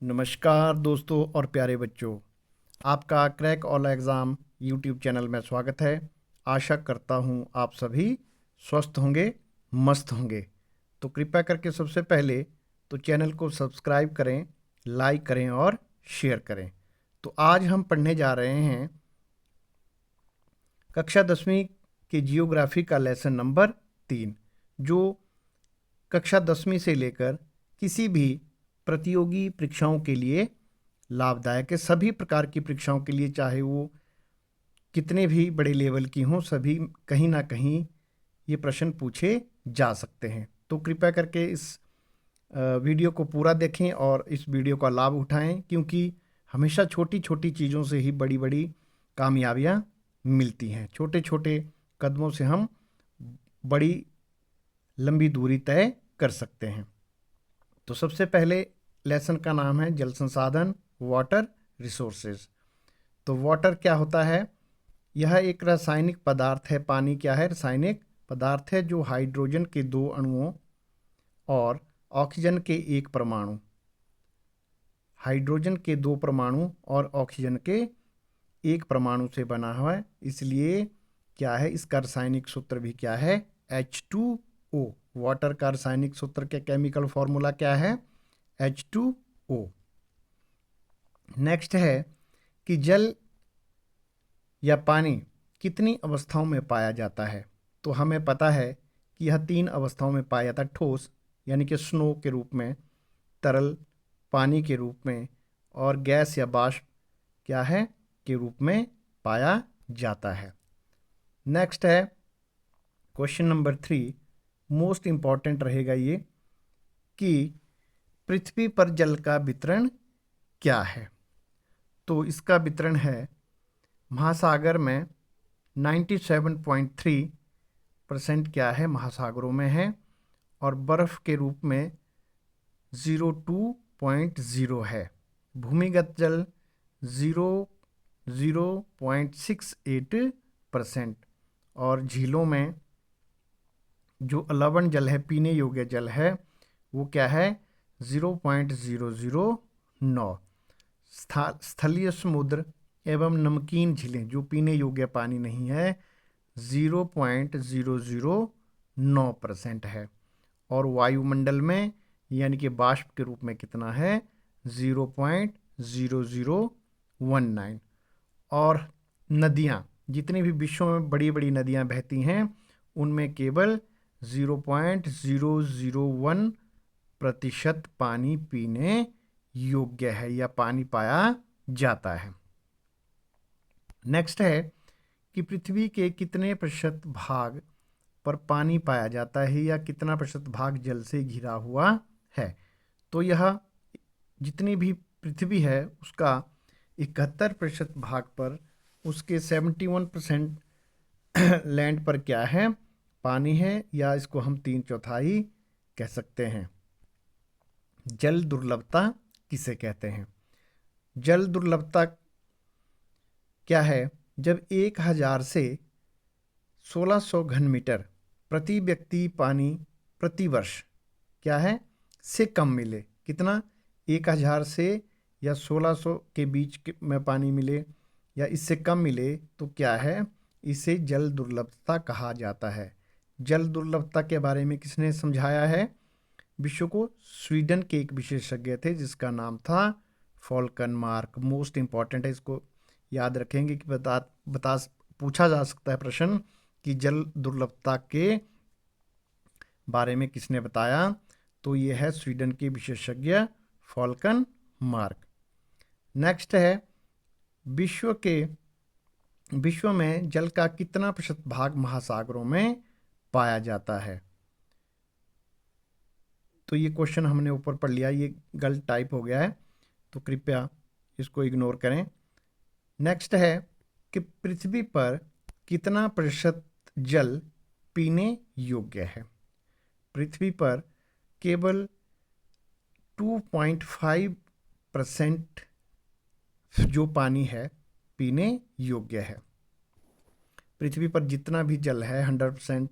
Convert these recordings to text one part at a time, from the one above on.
नमस्कार दोस्तों और प्यारे बच्चों, आपका crack all exam YouTube channel में स्वागत है। आशा करता हूँ आप सभी स्वस्थ होंगे, मस्त होंगे। तो कृपया करके सबसे पहले तो चैनल को सब्सक्राइब करें, लाइक करें और शेयर करें। तो आज हम पढ़ने जा रहे हैं कक्षा 10वीं के जियोग्राफी का लेसन नंबर 3, जो कक्षा 10वीं से लेकर किसी भी प्रतियोगी परीक्षाओं के लिए लाभदायक है। सभी प्रकार की परीक्षाओं के लिए, चाहे वो कितने भी बड़े लेवल की हों, सभी कहीं ना कहीं ये प्रश्न पूछे जा सकते हैं। तो कृपया करके इस वीडियो को पूरा देखें और इस वीडियो का लाभ उठाएं, क्योंकि हमेशा छोटी छोटी चीज़ों से ही बड़ी बड़ी कामयाबियां मिलती हैं। छोटे छोटे कदमों से हम बड़ी लंबी दूरी तय कर सकते हैं। तो सबसे पहले लेसन का नाम है जल संसाधन, वाटर रिसोर्सेज। तो वाटर क्या होता है? यह एक रासायनिक पदार्थ है। पानी क्या है? रासायनिक पदार्थ है जो हाइड्रोजन के 2 अणुओं और ऑक्सीजन के 1 परमाणु, हाइड्रोजन के 2 परमाणु और ऑक्सीजन के 1 परमाणु से बना हुआ है। इसलिए क्या है, इसका रासायनिक सूत्र भी क्या है? H2O। वाटर का रासायनिक सूत्र के केमिकल फॉर्मूला क्या है? H2O। नेक्स्ट है कि जल या पानी कितनी अवस्थाओं में पाया जाता है? तो हमें पता है कि यह 3 अवस्थाओं में पाया जाता है। ठोस यानी कि स्नो के रूप में, तरल पानी के रूप में, और गैस या वाष्प क्या है के रूप में पाया जाता है। नेक्स्ट है क्वेश्चन नंबर 3, मोस्ट इंपॉर्टेंट रहेगा ये, कि पृथ्वी पर जल का वितरण क्या है? तो इसका वितरण है, महासागर में 97.3% क्या है, महासागरों में है, और बर्फ के रूप में 0.2 है। भूमिगत जल 0.68%, और झीलों में जो लवण जल है, पीने योग्य जल है, वो क्या है? 0.009। स्थलीय समुद्र एवं नमकीन झीलें जो पीने योग्य पानी नहीं है, 0.009% है। और वायुमंडल में यानी कि वाष्प के रूप में कितना है? 0.0019। और नदियाँ, जितनी भी विश्व में बड़ी बड़ी नदियाँ बहती हैं, उनमें केवल 0.001% पानी पीने योग्य है या पानी पाया जाता है। नेक्स्ट है कि पृथ्वी के कितने प्रतिशत भाग पर पानी पाया जाता है, या कितना प्रतिशत भाग जल से घिरा हुआ है? तो यह जितनी भी पृथ्वी है उसका 71% भाग पर, उसके 71% लैंड पर क्या है? पानी है, या इसको हम 3/4 कह सकते हैं। जल दुर्लभता किसे कहते हैं? जल दुर्लभता क्या है? जब 1000 से 1600 घन मीटर प्रति व्यक्ति पानी प्रति वर्ष क्या है से कम मिले। कितना? 1000 से या 1600 के बीच में पानी मिले या इससे कम मिले तो क्या है? इसे जल दुर्लभता कहा जाता है। जल दुर्लभता के बारे में किसने समझाया है विश्व को? स्वीडन के एक विशेषज्ञ थे जिसका नाम था फॉल्कनमार्क। मोस्ट इंपॉर्टेंट है, इसको याद रखेंगे कि बता पूछा जा सकता है प्रश्न कि जल दुर्लभता के बारे में किसने बताया? तो ये है स्वीडन के विशेषज्ञ फॉल्कनमार्क। नेक्स्ट है, विश्व में जल का कितना प्रतिशत भाग महासागरों में पाया जाता है? तो ये क्वेश्चन हमने ऊपर पढ़ लिया, ये गलत टाइप हो गया है, तो कृपया इसको इग्नोर करें। नेक्स्ट है कि पृथ्वी पर कितना प्रतिशत जल पीने योग्य है? पृथ्वी पर केवल 2.5% जो पानी है पीने योग्य है। पृथ्वी पर जितना भी जल है 100%,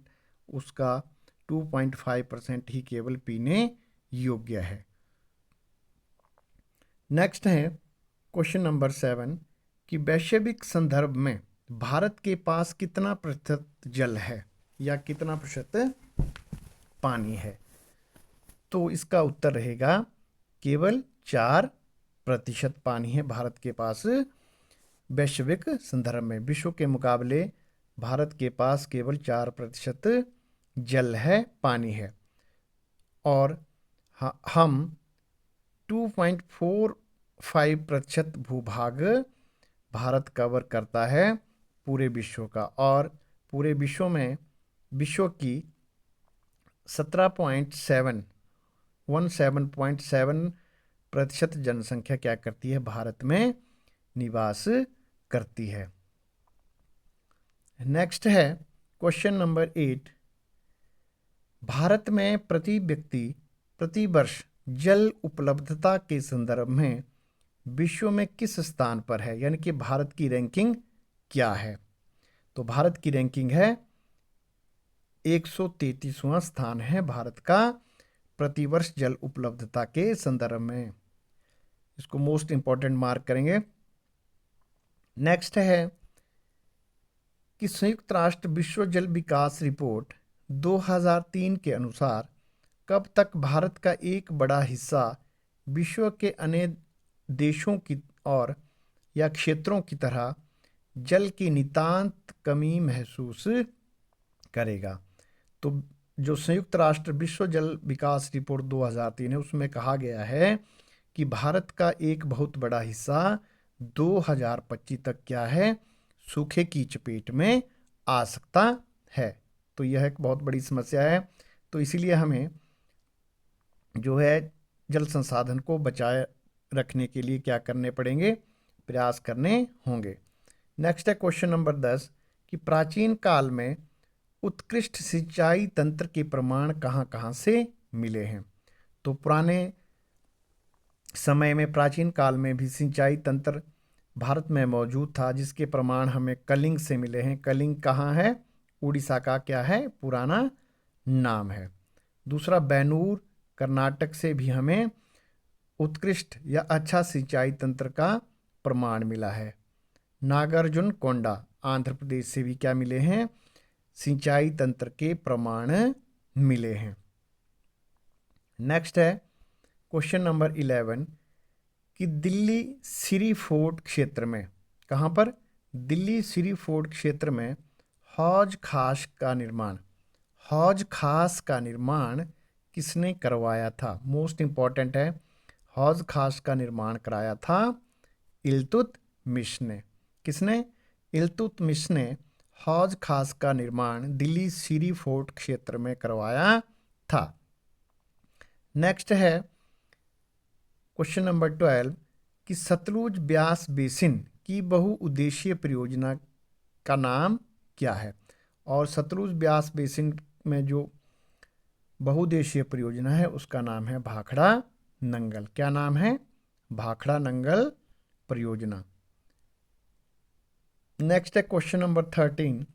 उसका 2.5% ही केवल पीने योग्य है। नेक्स्ट है क्वेश्चन नंबर 7 कि वैश्विक संदर्भ में भारत के पास कितना प्रतिशत जल है या कितना प्रतिशत पानी है। तो इसका उत्तर रहेगा केवल 4% पानी है भारत के पास। वैश्विक संदर्भ में विश्व के मुकाबले भारत के पास केवल 4% जल है, पानी है। और हम 2.45% भूभाग भारत कवर करता है पूरे विश्व का, और पूरे विश्व में विश्व की 17.7% जनसंख्या क्या करती है, भारत में निवास करती है। नेक्स्ट है क्वेश्चन नंबर 8, भारत में प्रति व्यक्ति प्रति वर्ष जल उपलब्धता के संदर्भ में विश्व में किस स्थान पर है, यानी कि भारत की रैंकिंग क्या है। तो भारत की रैंकिंग है 133वां स्थान है भारत का प्रतिवर्ष जल उपलब्धता के संदर्भ में। इसको मोस्ट इंपॉर्टेंट मार्क करेंगे। नेक्स्ट है कि संयुक्त राष्ट्र विश्व जल विकास रिपोर्ट 2003 के अनुसार कब तक भारत का एक बड़ा हिस्सा विश्व के अन्य देशों की और या क्षेत्रों की तरह जल की नितांत कमी महसूस करेगा। तो जो संयुक्त राष्ट्र विश्व जल विकास रिपोर्ट 2003 है उसमें कहा गया है कि भारत का एक बहुत बड़ा हिस्सा 2025 तक क्या है, सूखे की चपेट में आ सकता है। तो यह एक बहुत बड़ी समस्या है। तो इसीलिए हमें जो है जल संसाधन को बचाए रखने के लिए क्या करने पड़ेंगे, प्रयास करने होंगे। नेक्स्ट है क्वेश्चन नंबर 10 कि प्राचीन काल में उत्कृष्ट सिंचाई तंत्र के प्रमाण कहाँ कहाँ से मिले हैं। तो पुराने समय में प्राचीन काल में भी सिंचाई तंत्र भारत में मौजूद था, जिसके प्रमाण हमें कलिंग से मिले हैं। कलिंग कहाँ है, उड़ीसा का क्या है पुराना नाम है। दूसरा बैनूर कर्नाटक से भी हमें उत्कृष्ट या अच्छा सिंचाई तंत्र का प्रमाण मिला है। नागार्जुन कोंडा आंध्र प्रदेश से भी क्या मिले हैं, सिंचाई तंत्र के प्रमाण मिले हैं। नेक्स्ट है क्वेश्चन नंबर 11 कि दिल्ली सिरी फोर्ट क्षेत्र में, कहाँ पर, दिल्ली सिरी फोर्ट क्षेत्र में हौज खास का निर्माण किसने करवाया था। मोस्ट इंपॉर्टेंट है, हौज खास का निर्माण कराया था इल्तुतमिश ने। किसने, इल्तुतमिश ने हौज खास का निर्माण दिल्ली सिरी फोर्ट क्षेत्र में करवाया था। नेक्स्ट है क्वेश्चन नंबर 12 कि सतलुज ब्यास बेसिन की बहुउद्देशीय परियोजना का नाम क्या है। और सतलुज ब्यास बेसिन में जो बहुउद्देशीय परियोजना है उसका नाम है भाखड़ा नंगल। क्या नाम है, भाखड़ा नंगल परियोजना। नेक्स्ट है क्वेश्चन नंबर 13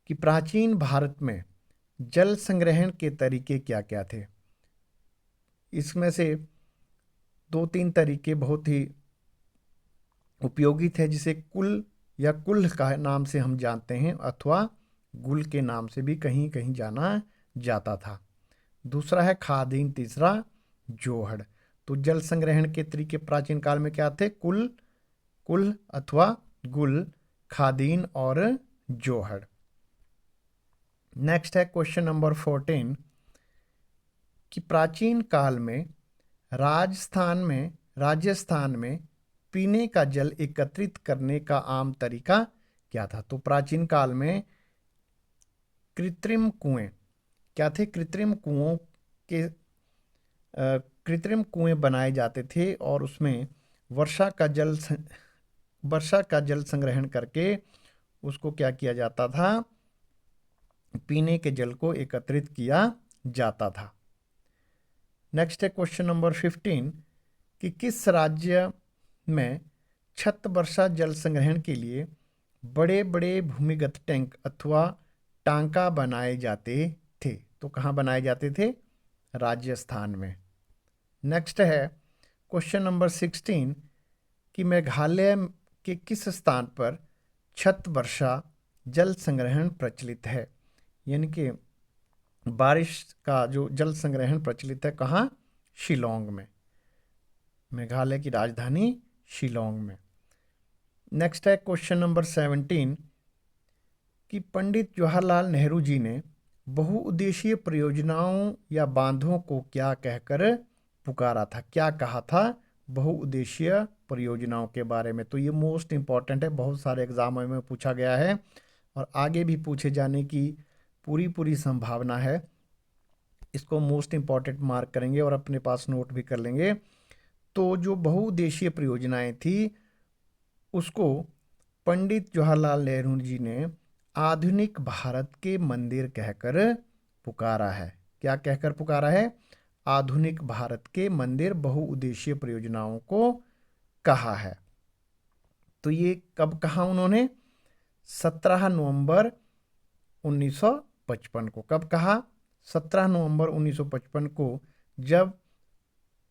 कि प्राचीन भारत में जल संग्रहण के तरीके क्या क्या थे। इसमें से 2-3 तरीके बहुत ही उपयोगी थे, जिसे कुल या कुल्ह का नाम से हम जानते हैं, अथवा गुल के नाम से भी कहीं कहीं जाना जाता था। दूसरा है खादीन, तीसरा जोहड़। तो जल संग्रहण के तरीके प्राचीन काल में क्या थे, कुल अथवा गुल, खादीन और जोहड़। नेक्स्ट है क्वेश्चन नंबर 14 कि प्राचीन काल में राजस्थान में पीने का जल एकत्रित करने का आम तरीका क्या था। तो प्राचीन काल में कृत्रिम कुएं क्या थे, कृत्रिम कुएं बनाए जाते थे और उसमें वर्षा का जल संग्रहण करके उसको क्या किया जाता था, पीने के जल को एकत्रित किया जाता था। नेक्स्ट है क्वेश्चन नंबर 15 कि किस राज्य में छत वर्षा जल संग्रहण के लिए बड़े बड़े भूमिगत टैंक अथवा टांका बनाए जाते थे। तो कहाँ बनाए जाते थे, राजस्थान में। नेक्स्ट है क्वेश्चन नंबर 16 कि मेघालय के किस स्थान पर छत वर्षा जल संग्रहण प्रचलित है, यानी कि बारिश का जो जल संग्रहण प्रचलित है कहाँ? शिलोंग में, मेघालय की राजधानी शिलोंग में। नेक्स्ट है क्वेश्चन नंबर 17 कि पंडित जवाहरलाल नेहरू जी ने बहुउद्देशीय परियोजनाओं या बांधों को क्या कहकर पुकारा था? क्या कहा था बहुउद्देशीय परियोजनाओं के बारे में? तो ये मोस्ट इंपॉर्टेंट है, बहुत सारे एग्जामों में पूछा गया है और आगे भी पूछे जाने की पूरी संभावना है। इसको मोस्ट इंपॉर्टेंट मार्क करेंगे और अपने पास नोट भी कर लेंगे। तो जो बहुउद्देशीय परियोजनाएं थी उसको पंडित जवाहरलाल नेहरू जी ने आधुनिक भारत के मंदिर कहकर पुकारा है। क्या कहकर पुकारा है? आधुनिक भारत के मंदिर बहुउद्देशीय परियोजनाओं को कहा है। तो ये कब कहा उन्होंने? 17 नवंबर 1955 को। कब कहा? 17 नवंबर 1955 को, जब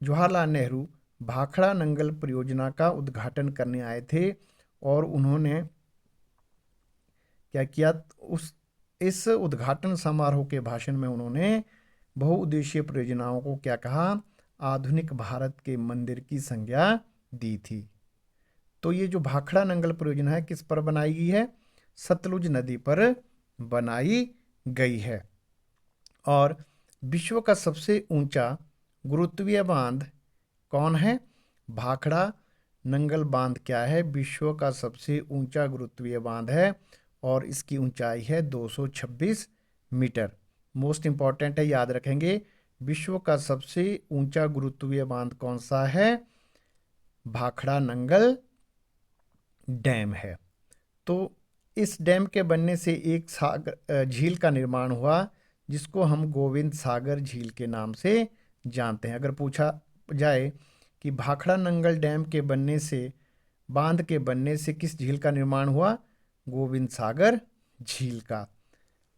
जवाहरलाल नेहरू भाखड़ा नंगल परियोजना का उद्घाटन करने आए थे और उन्होंने क्या किया? इस उद्घाटन समारोह के भाषण में उन्होंने बहुउद्देशीय परियोजनाओं को क्या कहा? आधुनिक भारत के मंदिर की संज्ञा दी थी। तो ये जो भाखड़ा नंगल परियोजना है किस पर बनाई गई है? सतलुज नदी पर बनाई गई है। और विश्व का सबसे ऊंचा गुरुत्वीय बांध कौन है? भाखड़ा नंगल बांध क्या है? विश्व का सबसे ऊंचा गुरुत्वीय बांध है और इसकी ऊंचाई है 226 मीटर। मोस्ट इंपॉर्टेंट है, याद रखेंगे। विश्व का सबसे ऊंचा गुरुत्वीय बांध कौन सा है? भाखड़ा नंगल डैम है। तो इस डैम के बनने से एक झील का निर्माण हुआ जिसको हम गोविंद सागर झील के नाम से जानते हैं। अगर पूछा जाए कि भाखड़ा नंगल डैम के बनने से, बांध के बनने से किस झील का निर्माण हुआ? गोविंद सागर झील का।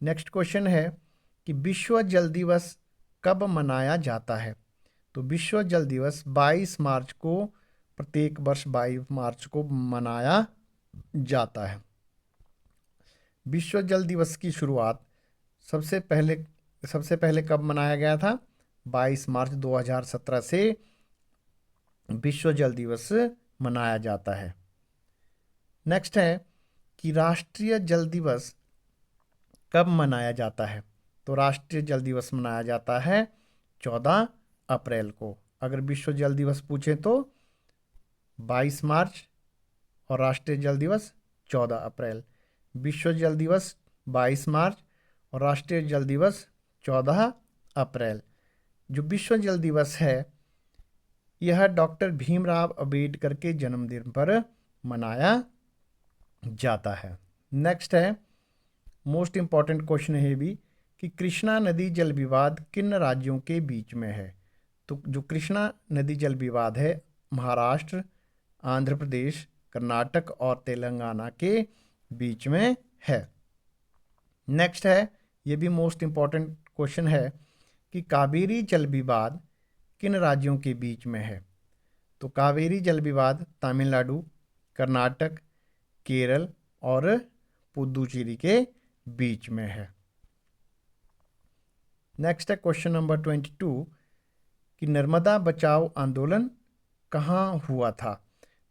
नेक्स्ट क्वेश्चन है कि विश्व जल दिवस कब मनाया जाता है? तो विश्व जल दिवस 22 मार्च को, प्रत्येक वर्ष 22 मार्च को मनाया जाता है। विश्व जल दिवस की शुरुआत सबसे पहले कब मनाया गया था? 22 मार्च 2017 से विश्व जल दिवस मनाया जाता है। नेक्स्ट है कि राष्ट्रीय जल दिवस कब मनाया जाता है? तो राष्ट्रीय जल दिवस मनाया जाता है 14 अप्रैल को। अगर विश्व जल दिवस पूछे तो 22 मार्च और राष्ट्रीय जल दिवस 14 अप्रैल। विश्व जल दिवस 22 मार्च और राष्ट्रीय जल दिवस 14 अप्रैल। जो विश्व जल दिवस है यह डॉक्टर भीमराव अंबेडकर के जन्मदिन पर मनाया जाता है। नेक्स्ट है मोस्ट इंपॉर्टेंट क्वेश्चन है भी कि कृष्णा नदी जल विवाद किन राज्यों के बीच में है? तो जो कृष्णा नदी जल विवाद है महाराष्ट्र, आंध्र प्रदेश, कर्नाटक और तेलंगाना के बीच में है। नेक्स्ट है, ये भी मोस्ट इंपॉर्टेंट क्वेश्चन है कि कावेरी जल विवाद किन राज्यों के बीच में है? तो कावेरी जल विवाद तमिलनाडु, कर्नाटक, केरल और पुदुचेरी के बीच में है। नेक्स्ट है क्वेश्चन नंबर 22 कि नर्मदा बचाओ आंदोलन कहाँ हुआ था?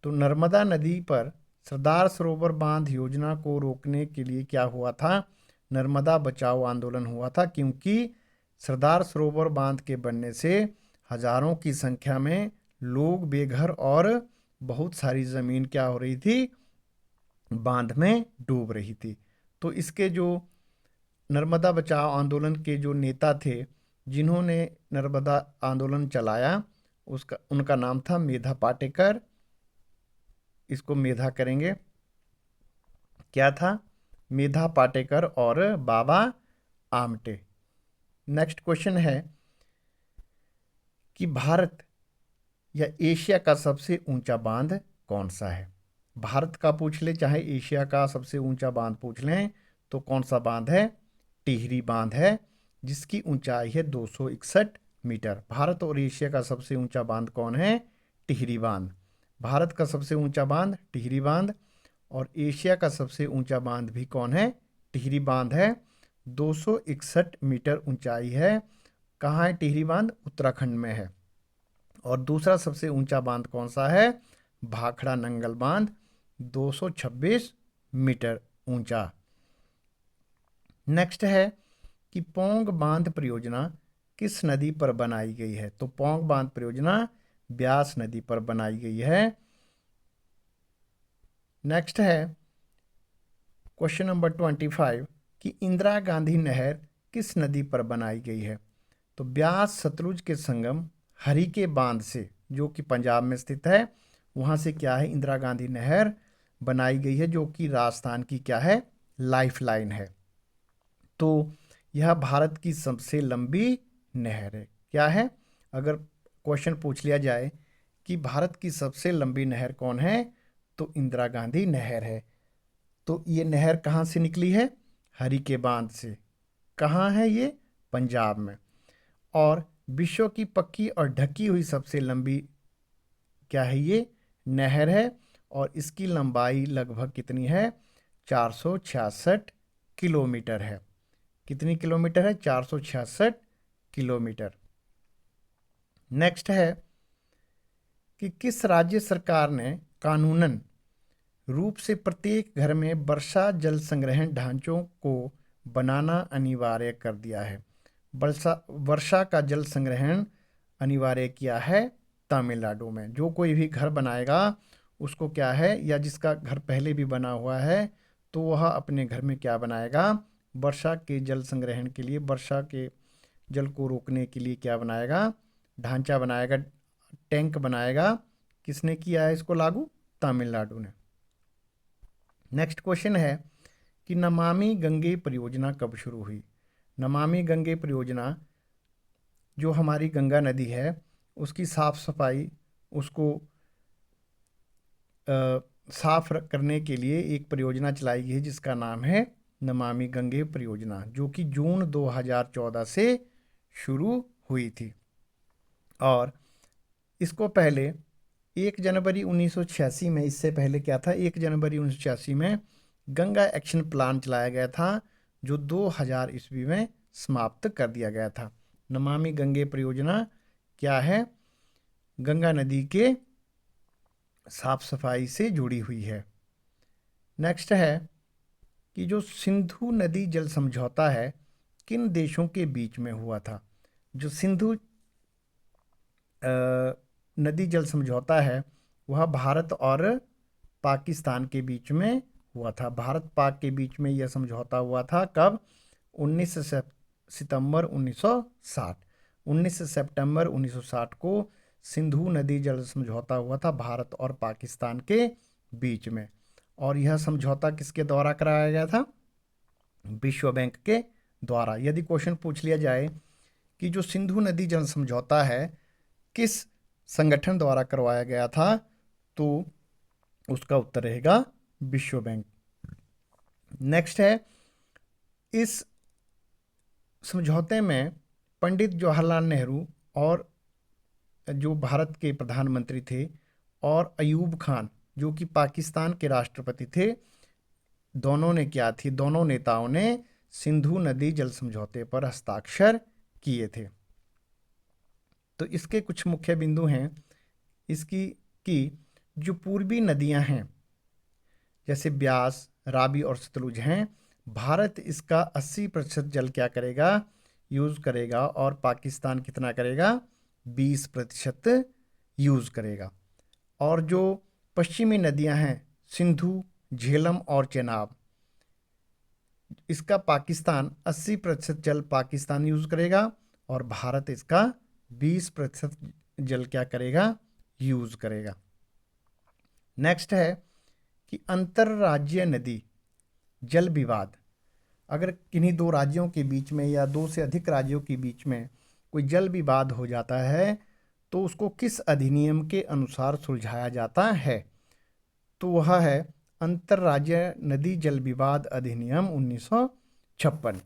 तो नर्मदा नदी पर सरदार सरोवर बांध योजना को रोकने के लिए क्या हुआ था? नर्मदा बचाओ आंदोलन हुआ था, क्योंकि सरदार सरोवर बांध के बनने से हजारों की संख्या में लोग बेघर और बहुत सारी ज़मीन क्या हो रही थी? बांध में डूब रही थी। तो इसके जो नर्मदा बचाओ आंदोलन के जो नेता थे जिन्होंने नर्मदा आंदोलन चलाया उनका नाम था मेधा पाटेकर। इसको मेधा करेंगे, क्या था? मेधा पाटेकर और बाबा आमटे। नेक्स्ट क्वेश्चन है कि भारत या एशिया का सबसे ऊंचा बांध कौन सा है? भारत का पूछ ले चाहे एशिया का सबसे ऊंचा बांध पूछ लें तो कौन सा बांध है? टिहरी बांध है, जिसकी ऊंचाई है 261 मीटर। भारत और एशिया का सबसे ऊंचा बांध कौन है? टिहरी बांध। भारत का सबसे ऊंचा बांध टिहरी बांध, और एशिया का सबसे ऊंचा बांध भी कौन है? टिहरी बांध है। 261 मीटर ऊंचाई है। कहाँ है टिहरी बांध? उत्तराखंड में है। और दूसरा सबसे ऊंचा बांध कौन सा है? भाखड़ा नंगल बांध, 226 मीटर ऊंचा। नेक्स्ट है कि पौंग बांध परियोजना किस नदी पर बनाई गई है? तो पौंग बांध परियोजना ब्यास नदी पर बनाई गई है। नेक्स्ट है क्वेश्चन नंबर 25 कि इंदिरा गांधी नहर किस नदी पर बनाई गई है? तो ब्यास सतलुज के संगम हरिके बांध से, जो कि पंजाब में स्थित है, वहां से क्या है? इंदिरा गांधी नहर बनाई गई है, जो कि राजस्थान की क्या है? लाइफलाइन है। तो यह भारत की सबसे लंबी नहर है। क्या है? अगर क्वेश्चन पूछ लिया जाए कि भारत की सबसे लंबी नहर कौन है, तो इंदिरा गांधी नहर है। तो ये नहर कहाँ से निकली है? हरिके बांध से। कहाँ है ये? पंजाब में। और विश्व की पक्की और ढकी हुई सबसे लंबी क्या है? ये नहर है। और इसकी लंबाई लगभग कितनी है? 466 किलोमीटर है। कितनी किलोमीटर है? 466 किलोमीटर। नेक्स्ट है कि किस राज्य सरकार ने कानूनन रूप से प्रत्येक घर में वर्षा जल संग्रहण ढांचों को बनाना अनिवार्य कर दिया है? वर्षा का जल संग्रहण अनिवार्य किया है तमिलनाडु में। जो कोई भी घर बनाएगा उसको क्या है, या जिसका घर पहले भी बना हुआ है, तो वह अपने घर में क्या बनाएगा? वर्षा के जल संग्रहण के लिए, वर्षा के जल को रोकने के लिए क्या बनाएगा? ढांचा बनाएगा, टैंक बनाएगा। किसने किया है इसको लागू? तमिलनाडु ने। नेक्स्ट क्वेश्चन है कि नमामि गंगे परियोजना कब शुरू हुई? नमामि गंगे परियोजना जो हमारी गंगा नदी है उसकी साफ सफाई, उसको साफ करने के लिए एक परियोजना चलाई गई है जिसका नाम है नमामि गंगे परियोजना, जो कि जून 2014 से शुरू हुई थी। और इसको पहले 1 जनवरी 1986 में, इससे पहले क्या था? 1 जनवरी 1986 में गंगा एक्शन प्लान चलाया गया था, जो 2000 ईस्वी में समाप्त कर दिया गया था। नमामि गंगे परियोजना क्या है? गंगा नदी के साफ सफाई से जुड़ी हुई है। नेक्स्ट है कि जो सिंधु नदी जल समझौता है किन देशों के बीच में हुआ था? जो सिंधु नदी जल समझौता है वह भारत और पाकिस्तान के बीच में हुआ था। भारत पाक के बीच में यह समझौता हुआ था। कब? 19 सितंबर 1960। 19 सितंबर 1960 को सिंधु नदी जल समझौता हुआ था भारत और पाकिस्तान के बीच में। और यह समझौता किसके द्वारा कराया गया था? विश्व बैंक के द्वारा। यदि क्वेश्चन पूछ लिया जाए कि जो सिंधु नदी जल समझौता है किस संगठन द्वारा करवाया गया था, तो उसका उत्तर रहेगा विश्व बैंक। नेक्स्ट है, इस समझौते में पंडित जवाहरलाल नेहरू और जो भारत के प्रधानमंत्री थे, और अयूब खान जो कि पाकिस्तान के राष्ट्रपति थे, दोनों ने क्या थी? दोनों नेताओं ने सिंधु नदी जल समझौते पर हस्ताक्षर किए थे। तो इसके कुछ मुख्य बिंदु हैं इसकी कि जो पूर्वी नदियां हैं जैसे ब्यास, रावी और सतलुज हैं, भारत इसका 80% जल क्या करेगा? यूज़ करेगा, और पाकिस्तान कितना करेगा? 20% यूज़ करेगा। और जो पश्चिमी नदियां हैं सिंधु, झेलम और चेनाब, इसका पाकिस्तान 80% जल पाकिस्तान यूज़ करेगा, और भारत इसका 20% जल क्या करेगा? यूज़ करेगा। नेक्स्ट है कि अंतर्राज्यीय नदी जल विवाद, अगर किन्हीं दो राज्यों के बीच में या दो से अधिक राज्यों के बीच में कोई जल विवाद हो जाता है तो उसको किस अधिनियम के अनुसार सुलझाया जाता है? तो वह है अंतर्राज्यीय नदी जल विवाद अधिनियम 1956।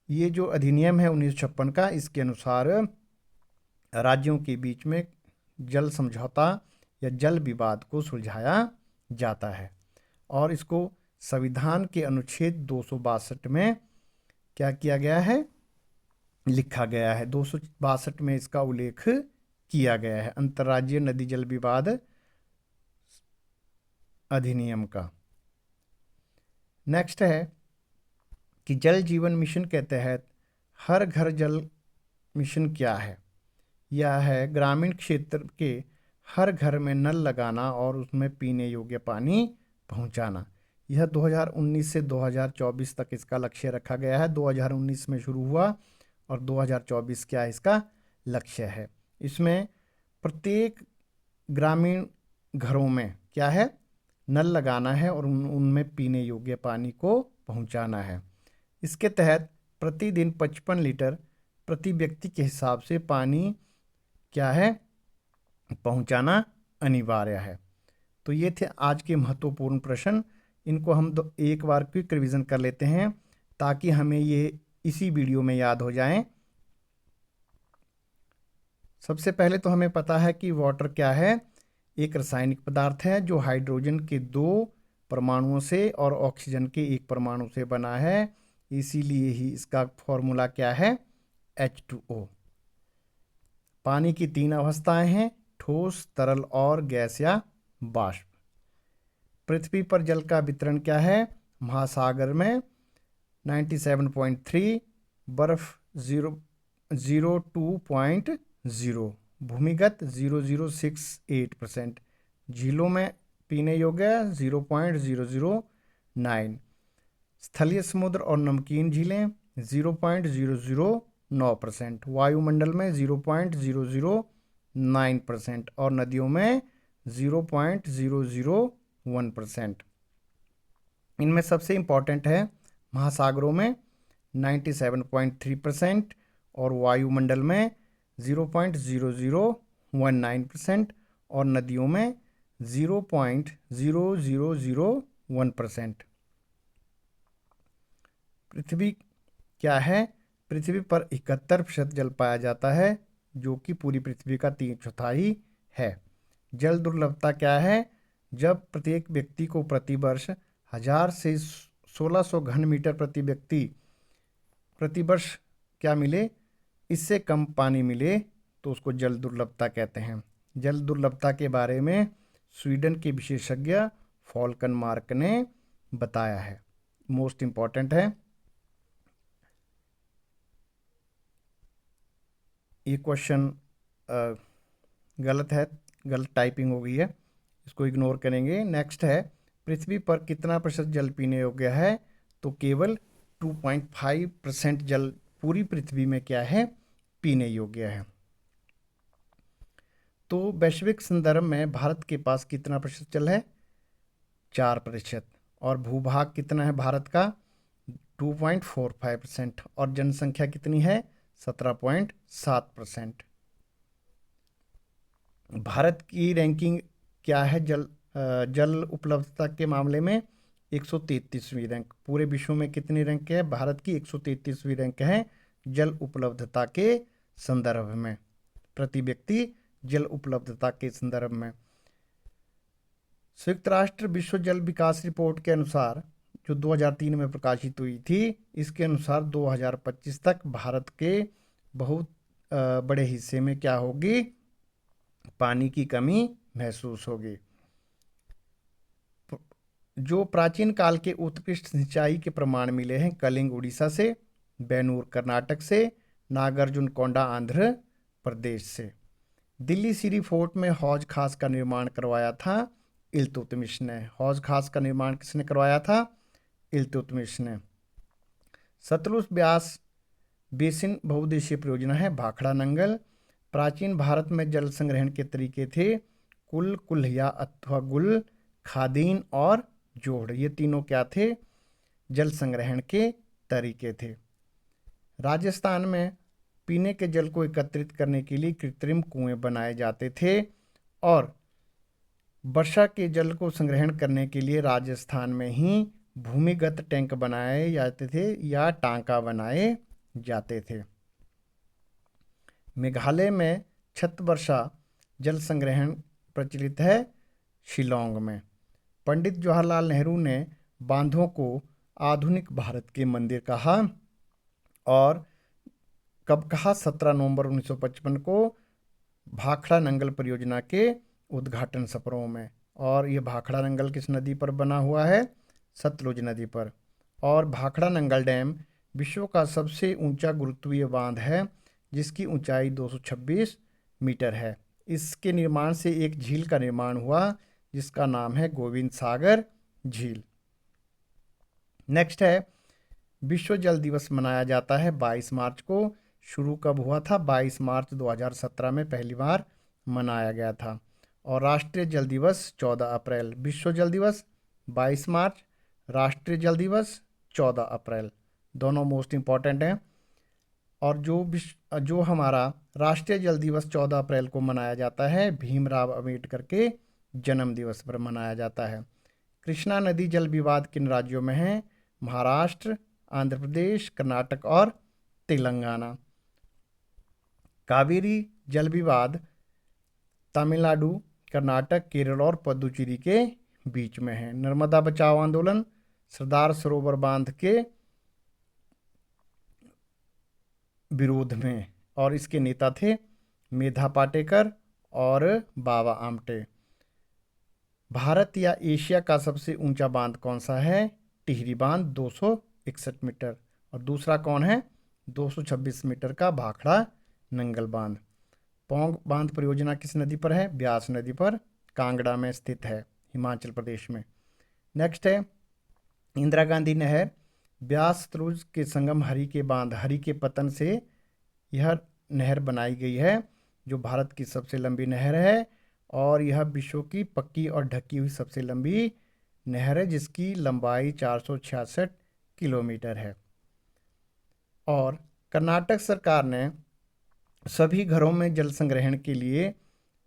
ये जो अधिनियम है 1956 का, इसके अनुसार राज्यों के बीच में जल समझौता या जल विवाद को सुलझाया जाता है। और इसको संविधान के अनुच्छेद 262 में क्या किया गया है, लिखा गया है। 262 में इसका उल्लेख किया गया है अंतर्राज्यीय नदी जल विवाद अधिनियम का। नेक्स्ट है कि जल जीवन मिशन के तहत हर घर जल मिशन क्या है। यह है ग्रामीण क्षेत्र के हर घर में नल लगाना और उसमें पीने योग्य पानी पहुंचाना। यह 2019 से 2024 तक इसका लक्ष्य रखा गया है। 2019 में शुरू हुआ और 2024 क्या इसका लक्ष्य है। इसमें प्रत्येक ग्रामीण घरों में क्या है, नल लगाना है और उनमें पीने योग्य पानी को पहुंचाना है। इसके तहत प्रतिदिन 55 लीटर प्रति व्यक्ति के हिसाब से पानी क्या है, पहुंचाना अनिवार्य है। तो ये थे आज के महत्वपूर्ण प्रश्न। इनको हम एक बार क्विक रिवीजन कर लेते हैं ताकि हमें ये इसी वीडियो में याद हो जाएं। सबसे पहले तो हमें पता है कि वाटर क्या है, एक रासायनिक पदार्थ है जो हाइड्रोजन के 2 परमाणुओं से और ऑक्सीजन के 1 परमाणु से बना है। इसीलिए ही इसका फॉर्मूला क्या है, H2O। पानी की 3 अवस्थाएं हैं, ठोस, तरल और गैस या वाष्प। पृथ्वी पर जल का वितरण क्या है, महासागर में 97.3, बर्फ 0.0, भूमिगत 0.068%, झीलों में पीने योग्य 0.009, स्थलीय समुद्र और नमकीन झीलें 0.009%, वायुमंडल में 0.009% और नदियों में 0.001%। इनमें सबसे इम्पॉर्टेंट है महासागरों में 97.3% और वायुमंडल में 0.0019% और नदियों में 0.0001%। पृथ्वी क्या है, पृथ्वी पर 71% जल पाया जाता है जो कि पूरी पृथ्वी का 3/4 है। जल दुर्लभता क्या है, जब प्रत्येक व्यक्ति को प्रतिवर्ष 1000 से 1600 घन मीटर प्रति व्यक्ति प्रतिवर्ष क्या मिले, इससे कम पानी मिले तो उसको जल दुर्लभता कहते हैं। जल दुर्लभता के बारे में स्वीडन के विशेषज्ञ फॉल्कनमार्क ने बताया है। मोस्ट इंपॉर्टेंट है। ये क्वेश्चन गलत है, गलत टाइपिंग हो गई है, इसको इग्नोर करेंगे। नेक्स्ट है, पृथ्वी पर कितना प्रतिशत जल पीने योग्य है, तो केवल 2.5% जल पूरी पृथ्वी में क्या है, पीने योग्य है। तो वैश्विक संदर्भ में भारत के पास कितना प्रतिशत जल है, 4%। और भूभाग कितना है भारत का, 2.45%। और जनसंख्या कितनी है, 17.7%। भारत की रैंकिंग क्या है जल उपलब्धता के मामले में, 133वीं रैंक। पूरे विश्व में कितनी रैंक है, भारत की 133वीं रैंक है जल उपलब्धता के संदर्भ में, प्रति व्यक्ति जल उपलब्धता के संदर्भ में। संयुक्त राष्ट्र विश्व जल विकास रिपोर्ट के अनुसार, जो 2003 में प्रकाशित हुई थी, इसके अनुसार 2025 तक भारत के बहुत बड़े हिस्से में क्या होगी, पानी की कमी महसूस होगी। जो प्राचीन काल के उत्कृष्ट सिंचाई के प्रमाण मिले हैं, कलिंग उड़ीसा से, बैनूर कर्नाटक से, नागार्जुन कोंडा आंध्र प्रदेश से। दिल्ली सिरी फोर्ट में हौज खास का निर्माण करवाया था इल्तुतमिश ने। हौज खास का निर्माण किसने करवाया था, इल्तुतमिश ने। सतलुज ब्यास बेसिन बहुउद्देशीय परियोजना है, भाखड़ा नंगल। प्राचीन भारत में जल संग्रहण के तरीके थे कुल, कुल्हिया अथवा गुल, खादीन और जोड़। ये तीनों क्या थे, जल संग्रहण के तरीके थे। राजस्थान में पीने के जल को एकत्रित करने के लिए कृत्रिम कुएं बनाए जाते थे और वर्षा के जल को संग्रहण करने के लिए राजस्थान में ही भूमिगत टैंक बनाए जाते थे या टांका बनाए जाते थे। मेघालय में छत वर्षा जल संग्रहण प्रचलित है? शिलोंग में। पंडित जवाहरलाल नेहरू ने बांधों को आधुनिक भारत के मंदिर कहा और कब कहा? 17 नवंबर 1955 को भाखड़ा नंगल परियोजना के उद्घाटन समारोह में। और ये भाखड़ा नंगल किस नदी पर बना हुआ है? सतलुज नदी पर। और भाखड़ा नंगल डैम विश्व का सबसे ऊंचा गुरुत्वीय बांध है जिसकी ऊंचाई 226 मीटर है। इसके निर्माण से एक झील का निर्माण हुआ जिसका नाम है गोविंद सागर झील। नेक्स्ट है, विश्व जल दिवस मनाया जाता है 22 मार्च को। शुरू कब हुआ था? 22 मार्च 2017 में पहली बार मनाया गया था। और राष्ट्रीय जल दिवस 14 अप्रैल। विश्व जल दिवस 22 मार्च, राष्ट्रीय जल दिवस 14 अप्रैल, दोनों मोस्ट इम्पॉर्टेंट हैं। और जो हमारा राष्ट्रीय जल दिवस 14 अप्रैल को मनाया जाता है, भीमराव अंबेडकर के जन्म दिवस पर मनाया जाता है। कृष्णा नदी जल विवाद किन राज्यों में है? महाराष्ट्र, आंध्र प्रदेश, कर्नाटक और तेलंगाना। कावेरी जल विवाद तमिलनाडु, कर्नाटक, केरल और पुदुचेरी के बीच में है। नर्मदा बचाओ आंदोलन सरदार सरोवर बांध के विरोध में, और इसके नेता थे मेधा पाटेकर और बाबा आमटे। भारत या एशिया का सबसे ऊंचा बांध कौन सा है? टिहरी बांध 261 मीटर। और दूसरा कौन है? 226 मीटर का भाखड़ा नंगल बांध। पौंग बांध परियोजना किस नदी पर है? ब्यास नदी पर, कांगड़ा में स्थित है, हिमाचल प्रदेश में। नेक्स्ट है, इंदिरा गांधी नहर ब्यास सतलुज के संगम हरि के बांध हरि के पतन से यह नहर बनाई गई है जो भारत की सबसे लंबी नहर है। और यह विश्व की पक्की और ढकी हुई सबसे लंबी नहर है जिसकी लंबाई 466 किलोमीटर है। और कर्नाटक सरकार ने सभी घरों में जल संग्रहण के लिए,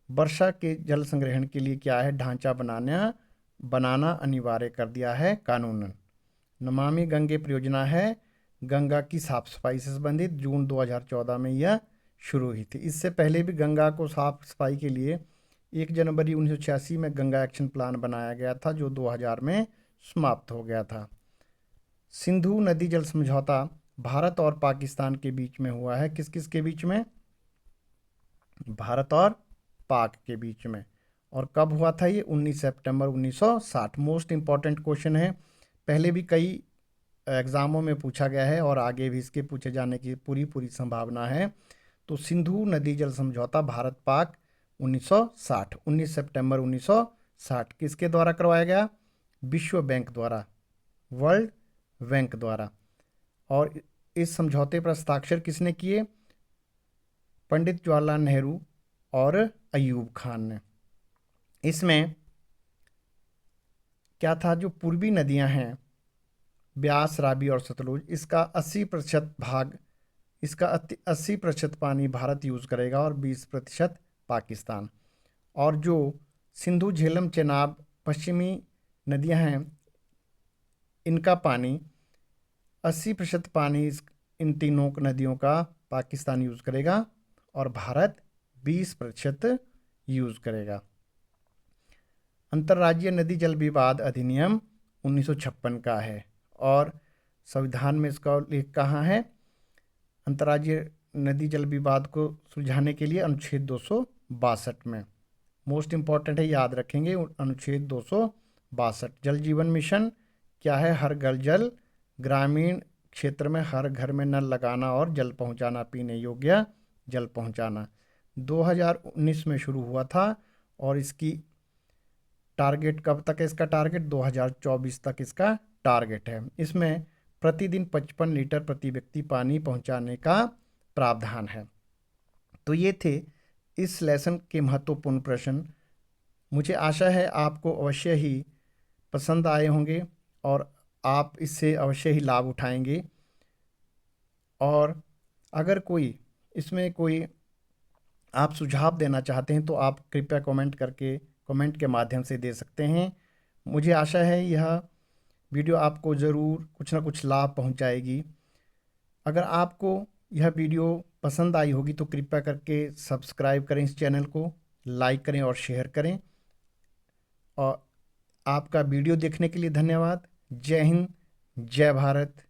वर्षा के जल संग्रहण के लिए क्या है? ढांचा बनाना अनिवार्य कर दिया है कानूनन। नमामि गंगे परियोजना है गंगा की साफ सफाई से संबंधित, जून 2014 में यह शुरू हुई थी। इससे पहले भी गंगा को साफ सफाई के लिए 1 जनवरी 1986 में गंगा एक्शन प्लान बनाया गया था जो 2000 में समाप्त हो गया था। सिंधु नदी जल समझौता भारत और पाकिस्तान के बीच में हुआ है। किस किस के बीच में? भारत और पाक के बीच में। और कब हुआ था ये? 19 सितंबर 1960। मोस्ट इंपॉर्टेंट क्वेश्चन है, पहले भी कई एग्जामों में पूछा गया है और आगे भी इसके पूछे जाने की पूरी संभावना है। तो सिंधु नदी जल समझौता भारत पाक 1960, 19 सितंबर 1960 किसके द्वारा करवाया गया? विश्व बैंक द्वारा, वर्ल्ड बैंक द्वारा। और इस समझौते पर हस्ताक्षर किसने किए? पंडित जवाहरलाल नेहरू और अयूब खान ने। इसमें क्या था? जो पूर्वी नदियां हैं ब्यास, रावी और सतलुज, इसका 80% भाग, इसका 80% पानी भारत यूज़ करेगा और 20% पाकिस्तान। और जो सिंधु, झेलम, चेनाब पश्चिमी नदियां हैं, इनका पानी 80% पानी इन तीनों नदियों का पाकिस्तान यूज़ करेगा और भारत 20% यूज़ करेगा। अंतर्राज्यीय नदी जल विवाद अधिनियम 1956 का है और संविधान में इसका उल्लेख कहाँ है? अंतर्राज्यीय नदी जल विवाद को सुलझाने के लिए अनुच्छेद 262 में। मोस्ट इंपॉर्टेंट है, याद रखेंगे अनुच्छेद 262। जल जीवन मिशन क्या है? हर घर जल, ग्रामीण क्षेत्र में हर घर में नल लगाना और जल पहुंचाना, पीने योग्य जल पहुंचाना। 2019 में शुरू हुआ था और इसकी टारगेट कब तक है? इसका टारगेट 2024 तक इसका टारगेट है। इसमें प्रतिदिन 55 लीटर प्रति व्यक्ति पानी पहुंचाने का प्रावधान है। तो ये थे इस लेसन के महत्वपूर्ण प्रश्न। मुझे आशा है आपको अवश्य ही पसंद आए होंगे और आप इससे अवश्य ही लाभ उठाएंगे। और अगर कोई इसमें कोई आप सुझाव देना चाहते हैं तो आप कृपया कमेंट के माध्यम से दे सकते हैं। मुझे आशा है यह वीडियो आपको ज़रूर कुछ ना कुछ लाभ पहुंचाएगी। अगर आपको यह वीडियो पसंद आई होगी तो कृपया करके सब्सक्राइब करें इस चैनल को, लाइक करें और शेयर करें। और आपका वीडियो देखने के लिए धन्यवाद। जय हिंद, जय भारत।